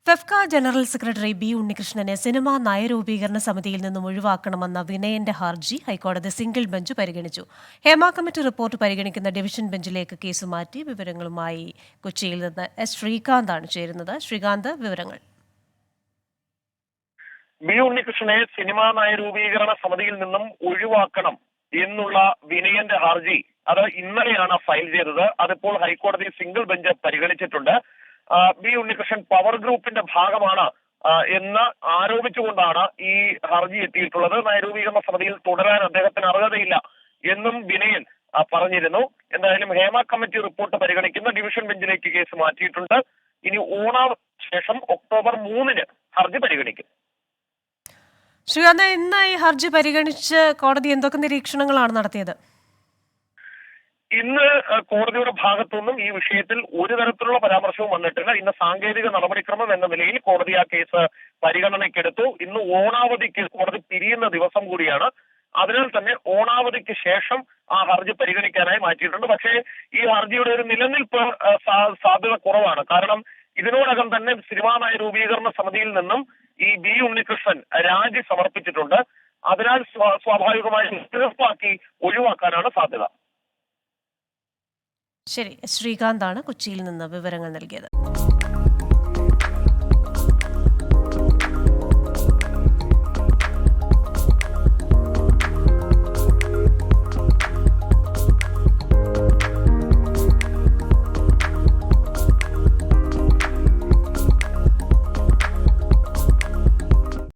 FEFKA general secretary B ഉണ്ണികൃഷ്ണനെ cinema നയരൂപീകരണ സമിതിയിൽ നിന്നും ഒഴിവാക്കണമെന്ന വിനയന്റെ ഹർജി ഹൈക്കോടതി സിംഗിൾ ബെഞ്ച് പരിഗണിച്ചു. ഹേമ കമ്മിറ്റി റിപ്പോർട്ട് പരിഗണിക്കുന്ന ഡിവിഷൻ ബെഞ്ചിലേക്ക് കേസ് മാറ്റി. വിവരങ്ങളുമായി കൊച്ചിയിൽ നിന്ന് എസ് ശ്രീകാന്താണ് ചേരുന്നത്. ശ്രീകാന്ത്, വിവരങ്ങൾ. ബി ഉണ്ണികൃഷ്ണനെ സിനിമാ നയരൂപീകരണ സമിതിയിൽ നിന്നും ഒഴിവാക്കണം എന്നുള്ള വിനയന്റെ ഹർജി അത് ഇന്നലെയാണ് ഫയൽ ചെയ്തത്. അതിപ്പോൾ ഹൈക്കോടതി സിംഗിൾ ബെഞ്ച് പരിഗണിച്ചിട്ടുണ്ട്. ബി ഉണ്ണികൃഷ്ണൻ പവർ ഗ്രൂപ്പിന്റെ ഭാഗമാണ് എന്ന് ആരോപിച്ചുകൊണ്ടാണ് ഈ ഹർജി എത്തിയിട്ടുള്ളത്. നയരൂപീകരണ സമിതിയിൽ തുടരാൻ അദ്ദേഹത്തിന് അർഹതയില്ല എന്നും വിനയൻ പറഞ്ഞിരുന്നു. എന്തായാലും ഹേമ കമ്മിറ്റി റിപ്പോർട്ട് പരിഗണിക്കുന്ന ഡിവിഷൻ ബെഞ്ചിലേക്ക് കേസ് മാറ്റിയിട്ടുണ്ട്. ഇനി ശേഷം ഒക്ടോബർ 3 ഹർജി പരിഗണിക്കും. ശ്രീകാന്ത്, ഇന്ന് ഈ ഹർജി പരിഗണിച്ച് കോടതി എന്തൊക്കെ നിരീക്ഷണങ്ങളാണ് നടത്തിയത്? ഇന്ന് കോടതിയുടെ ഭാഗത്തുനിന്നും ഈ വിഷയത്തിൽ ഒരു തരത്തിലുള്ള പരാമർശവും വന്നിട്ടില്ല. ഇന്ന് സാങ്കേതിക നടപടിക്രമം എന്ന നിലയിൽ കോടതി ആ കേസ് പരിഗണനയ്ക്കെടുത്തു. ഇന്ന് ഓണാവധിക്ക് കോടതി പിരിയുന്ന ദിവസം കൂടിയാണ്. അതിനാൽ തന്നെ ഓണാവധിക്ക് ശേഷം ആ ഹർജി പരിഗണിക്കാനായി മാറ്റിയിട്ടുണ്ട്. പക്ഷേ ഈ ഹർജിയുടെ ഒരു നിലനിൽപ്പ് സാധ്യത കുറവാണ്. കാരണം ഇതിനോടകം തന്നെ സിനിമാ നയ രൂപീകരണ സമിതിയിൽ നിന്നും ഈ ബി ഉണ്ണികൃഷ്ണൻ രാജി സമർപ്പിച്ചിട്ടുണ്ട്. അതിനാൽ സ്വാഭാവികമായി എതിർപ്പാക്കി ഒഴിവാക്കാനാണ് സാധ്യത. ശരി, ശ്രീകാന്താണ് കൊച്ചിയിൽ നിന്ന് വിവരങ്ങൾ നൽകിയത്.